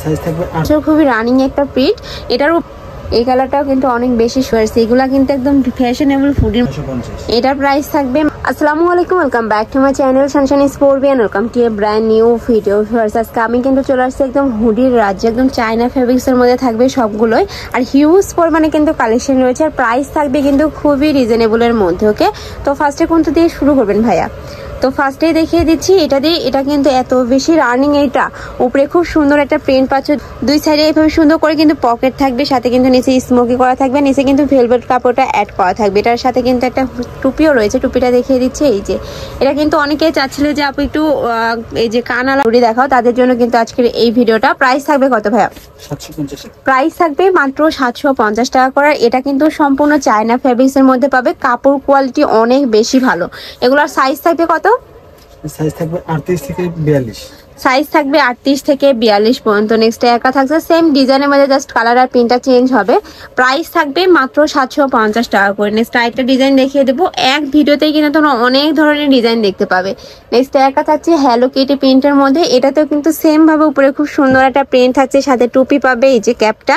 Size থাকবে খুবই running একটা প্রিন্ট। এটার এই কালারটাও কিন্তু অনেক বেশি সুন্দর, এগুলা কিন্তু একদম ফ্যাশনেবল ফুডের। এটার প্রাইস থাকবে। আসসালামু আলাইকুম, welcome back to my channel Sunshine Sportian, welcome to a brand new video. আজকে আমি কিন্তু চলে আসছি একদম হুডির রাজ্যে, একদম চায়না ফেব্রিক্স এর মধ্যে থাকবে সবগুলোই, আর হিউজ পরিমাণে কিন্তু কালেকশন রয়েছে, আর প্রাইস থাকবে কিন্তু খুবই রিজনেবলের মধ্যে। ওকে, তো ফার্স্টে কোনটা দিয়ে শুরু করবেন ভাইয়া? তো ফার্স্টেই দেখিয়ে দিচ্ছি এটা দিয়ে। এটা কিন্তু এত বেশি রানিং, এটা উপরে খুব সুন্দর একটা প্রিন্ট পাচ্ছ, দুই সাইডে এইভাবে সুন্দর করে কিন্তু পকেট থাকবে, সাথে কিন্তু নিচে স্মোকি করা থাকবে, নিচে কিন্তু ভেলভেট কাপড়টা অ্যাড করা থাকবে। এটার সাথে কিন্তু একটা টুপিও রয়েছে, টুপিটা দেখিয়ে দিচ্ছে। এই যে এটা কিন্তু অনেকেই চাচ্ছিল যে আপু একটু এই যে কানালা ঘুরি দেখাও, তাদের জন্য কিন্তু আজকের এই ভিডিওটা। প্রাইস থাকবে কত ভাইয়া? 750। প্রাইস থাকবে মাত্র 750 টাকা করে। এটা কিন্তু সম্পূর্ণ চায়না ফেব্রিক্স এর মধ্যে পাবে, কাপড় কোয়ালিটি অনেক বেশি ভালো। এগুলোর সাইজ থাকবে কত? সাইজ থাকবে 38 থেকে 42। সাইজ থাকবে 38 থেকে 42 পর্যন্ত। নেক্সট একা থাকছে সেম ডিজাইনের মধ্যে, জাস্ট কালার আর প্রিন্টটা চেঞ্জ হবে। প্রাইস থাকবে মাত্র 750 টাকা করে। নেক্সট আরেকটা ডিজাইন দেখিয়ে দেবো, এক ভিডিওতেই কিন্তু তোমরা অনেক ধরনের ডিজাইন দেখতে পাবে। নেক্সট একা থাকছে হ্যালো কিটি প্রিন্টের মধ্যে, এটাতেও কিন্তু সেম ভাবে উপরে খুব সুন্দর একটা প্রিন্ট থাকছে, সাথে টুপি পাবে, এই যে ক্যাপটা,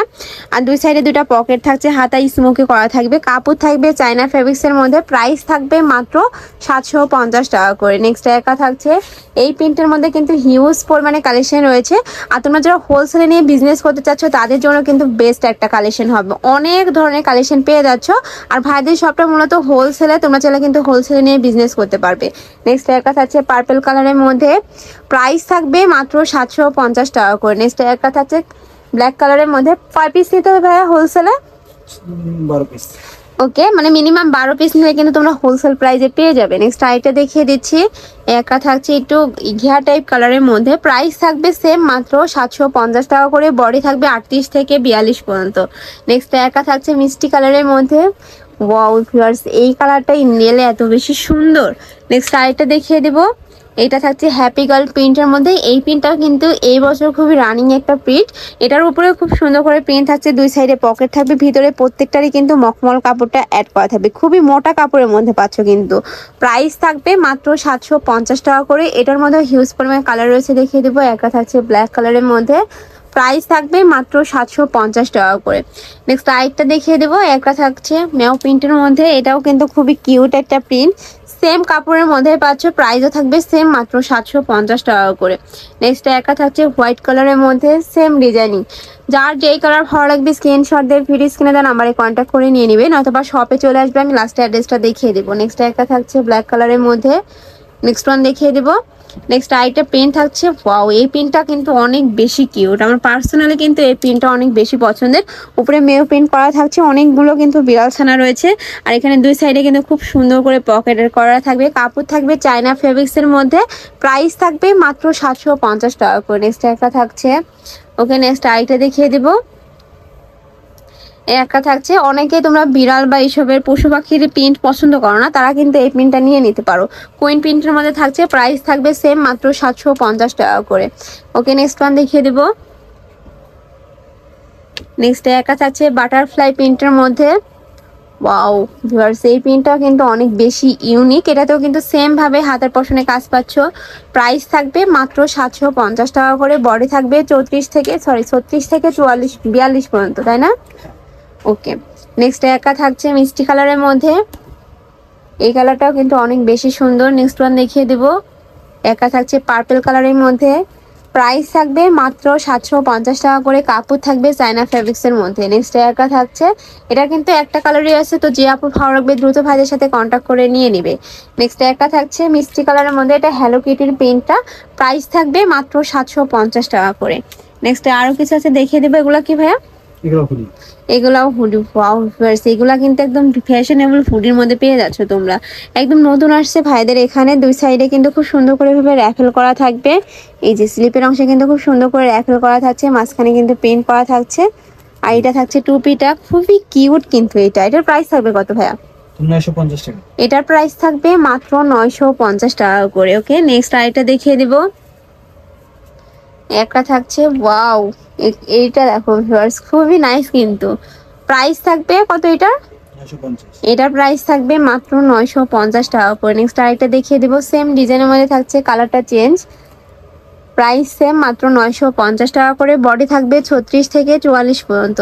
আর দুই সাইডে দুটা পকেট থাকছে, হাতায় স্মোকি করা থাকবে, কাপড় থাকবে চায়না ফেব্রিক্স এর মধ্যে। প্রাইস থাকবে মাত্র 750 টাকা করে। নেক্সট একা থাকছে এই প্রিন্টের মধ্যে কিন্তু হিউজ পরিমাণে কালেকশন রয়েছে, আর তোমরা যারা হোলসেলে নিয়ে বিজনেস করতে চাচ্ছ তাদের জন্য কিন্তু বেস্ট একটা কালেকশন হবে। অনেক ধরনের কালেকশন পেয়ে যাচ্ছ, আর ভাইদের শপটা মূলত হোলসেলে, তোমরা চাইলে কিন্তু হোলসেলে নিয়ে বিজনেস করতে পারবে। নেক্সট একটা থাকছে পার্পল কালারের মধ্যে, প্রাইস থাকবে মাত্র 750 টাকা করে। নেক্সট একটা থাকছে ব্ল্যাক কালারের মধ্যে, 5 পিস নিতে হবে ভাইয়া হোলসেলে? 12 পিস। ওকে, মানে মিনিমাম 12 পিস নিলে কিন্তু তোমরা হোলসেল প্রাইসে পেয়ে যাবে। নেক্সট আইটা দেখিয়ে দিচ্ছি, একা থাকছে একটু ঘিয়া টাইপ কালারের মধ্যে, প্রাইস থাকবে সেম মাত্র 750 টাকা করে। বডি থাকবে 38 থেকে 42 পর্যন্ত। নেক্সট একা থাকছে মিষ্টি কালারের মধ্যে, ওয়াও ভিউয়ার্স, এই কালারটাই নেলে এত বেশি সুন্দর। নেক্সট আইটা দেখিয়ে দেবো, এটা থাকছে হ্যাপি গার্ল প্রিন্টের মধ্যে। এই প্রিন্টটাও কিন্তু এই বছর খুবই রানিং একটা প্রিন্ট, এটার উপরে খুব সুন্দর করে প্রিন্ট থাকছে, দুই সাইডে পকেট থাকবে, ভিতরে প্রত্যেকটারই কিন্তু মখমল কাপড়টা অ্যাড করা থাকবে, খুবই মোটা কাপড়ের মধ্যে পাচ্ছ কিন্তু। প্রাইস থাকবে মাত্র 750 টাকা করে। এটার মধ্যে হিউজ পরিমাণে কালার রয়েছে, দেখিয়ে দেবো। একটা থাকছে ব্ল্যাক কালারের মধ্যে, প্রাইস থাকবে মাত্র 750 টাকা করে। নেক্সট আরেকটা দেখিয়ে দেবো, একটা থাকছে ম্যাও প্রিন্টের মধ্যে, এটাও কিন্তু খুবই কিউট একটা প্রিন্ট, সেম কাপড়ের মধ্যে পাচ্ছ, প্রাইসও থাকবে সেম মাত্র 750 টাকা করে। নেক্সট একা থাকছে হোয়াইট কালারের মধ্যে, সেম ডিজাইনিং। যার যেই কালার ভালো লাগবে স্ক্রিনশট দিয়ে ভিডিও স্ক্রিনে দেওয়া নাম্বারে কন্ট্যাক্ট করে নিয়ে নেবেন, অথবা শপে চলে আসবে, আমি লাস্টে অ্যাড্রেসটা দেখিয়ে দেবো। নেক্সট একটা থাকছে ব্ল্যাক কালারের মধ্যে, নেক্সট ওয়ান দেখিয়ে দেবো। নেক্সট আরেকটা প্রিন্ট থাকছে, ওয়াও এই প্রিন্টটা কিন্তু অনেক বেশি কিউট, আমার পার্সোনালি কিন্তু এই প্রিন্টটা অনেক বেশি পছন্দের। উপরে মেও প্রিন্ট করা থাকছে, অনেকগুলো কিন্তু বিড়াল ছানা রয়েছে, আর এখানে দুই সাইডে কিন্তু খুব সুন্দর করে পকেটের করা থাকবে, কাপড় থাকবে চায়না ফেব্রিক্স এর মধ্যে। প্রাইস থাকবে মাত্র 750 টাকা করে। নেক্সট একটা থাকছে, ওকে নেক্সট আরেকটা দেখিয়ে দেবো, একটা থাকছে, অনেকে তোমরা বিড়াল বা এইসবের পশু পাখির প্রিন্ট পছন্দ করো না, তারা কিন্তু এই প্রিন্টটা নিয়ে নিতে পারো। কুইন প্রিন্টের মধ্যে থাকছে, প্রাইস থাকবে সেম মাত্র 750 টাকা করে। ওকে নেক্সট ওয়ান দেখিয়ে দেবো। নেক্সট একা থাকছে বাটারফ্লাই প্রিন্টের মধ্যে, ওয়াও ভিউয়ার্স, এই প্রিন্টটা কিন্তু অনেক বেশি ইউনিক, এটাতেও কিন্তু সেম ভাবে হাতের পশনে কাজ পাচ্ছ। প্রাইস থাকবে মাত্র 750 টাকা করে। বডি থাকবে 36 থেকে 42 পর্যন্ত, তাই না? ওকে নেক্সট একা থাকছে মিষ্টি কালারের মধ্যে, এই কালারটাও কিন্তু অনেক বেশি সুন্দর। নেক্সট ওয়ান দেখিয়ে দেব, একা থাকছে পার্পল কালারের মধ্যে, প্রাইস থাকবে মাত্র 750 টাকা করে। কাপড় থাকবে চায়না ফেব্রিক্স এর মধ্যে। নেক্সট একা থাকছে, এটা কিন্তু একটা কালারই আছে, তো যে আপু ভালো লাগবে দ্রুত ভাইদের সাথে কন্ট্যাক্ট করে নিয়ে নিবে। নেক্সট একা থাকছে মিষ্টি কালারের মধ্যে, এটা হ্যালো কিটির প্রিন্টটা, প্রাইস থাকবে মাত্র 750 টাকা করে। নেক্সট আরো কিছু আছে দেখিয়ে দেবো, এগুলা কি ভাইয়া? এগুলাও হুডি, ওয়াও ভিউয়ার্স, এগুলা কিন্তু একদম ফ্যাশনেবল হুডির মধ্যে পেয়ে যাচ্ছ তোমরা, একদম নতুন আসছে ভাইদের এখানে। দুই সাইডে কিন্তু খুব সুন্দর করে ভাবে র্যাফেল করা থাকবে, এই যে স্লিপের অংশে কিন্তু খুব সুন্দর করে র্যাফেল করা থাকছে, মাঝখানে কিন্তু প্রিন্ট করা থাকছে, আর এটা থাকছে টুপিটা, খুবই কিউট কিন্তু এটা। এটার প্রাইস থাকবে কত ভাইয়া? 950 টাকা। এটার প্রাইস থাকবে মাত্র 950 টাকা করে। ওকে নেক্সট আরেকটা দেখিয়ে দেবো, একটা থাকছে, ওয়াও এইটা দেখো ভিউয়ার্স, খুবই নাইস কিন্তু। প্রাইস থাকবে কত এটার? 950। এটার প্রাইস থাকবে মাত্র 950 টাকা করে। নেক্সট আরেকটা দেখিয়ে দেবো, সেম ডিজাইনের মধ্যে থাকছে, কালারটা চেঞ্জ, প্রাইস সেম, মাত্র 950 টাকা করে। বডি থাকবে 36 থেকে 44 পর্যন্ত।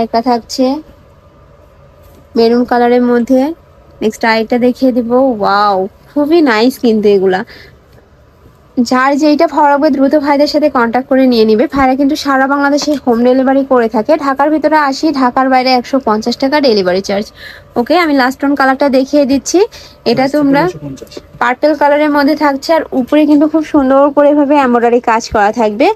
একটা থাকছে মেরুন কালারের মধ্যে। নেক্সট আরেকটা দেখিয়ে দিব। ওয়াও, খুবই নাইস কিন্তু এগুলা। যার যেইটা ভালো লাগবে দ্রুত ভাইদের সাথে কন্ট্যাক্ট করে নিয়ে নিবে। ভাইরা কিন্তু সারা বাংলাদেশে হোম ডেলিভারি করে থাকে। ঢাকার ভিতরে 80, ঢাকার বাইরে 150 টাকা ডেলিভারি চার্জ। ওকে, আমি লাস্ট অন কালারটা দেখিয়ে দিচ্ছি। এটা তোমরা 950। পার্পল কালারের মধ্যে থাকছে, আর উপরে কিন্তু খুব সুন্দর করে এভাবে এমব্রয়ডারি কাজ করা থাকবে,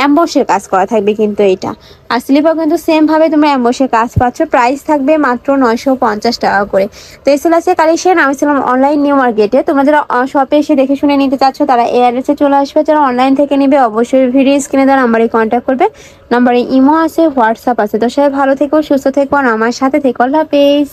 এমবসের কাজ করা থাকবে কিন্তু এটা। আর স্লিপও কিন্তু সেম ভাবে তোমরা এমবসের কাজ পাচ্ছ। প্রাইস থাকবে মাত্র 950 টাকা করে। তো এসএল আছে কালেকশন। আমি ছিলাম অনলাইন নিউ মার্কেটে। তোমরা যারা শপে এসে দেখে শুনে নিতে চাচ্ছ তারা এই অ্যাড্রেসে চলে আসবে। যারা অনলাইন থেকে নেবে অবশ্যই ভিডিও স্ক্রিনে দেওয়া নাম্বারে কন্ট্যাক্ট করবে। নাম্বারে ইমো আছে, হোয়াটসঅ্যাপ আছে। তো সবাই ভালো থেকো, সুস্থ থেকো, আর আমার সাথে থেকো। আল্লাহ হাফেজ।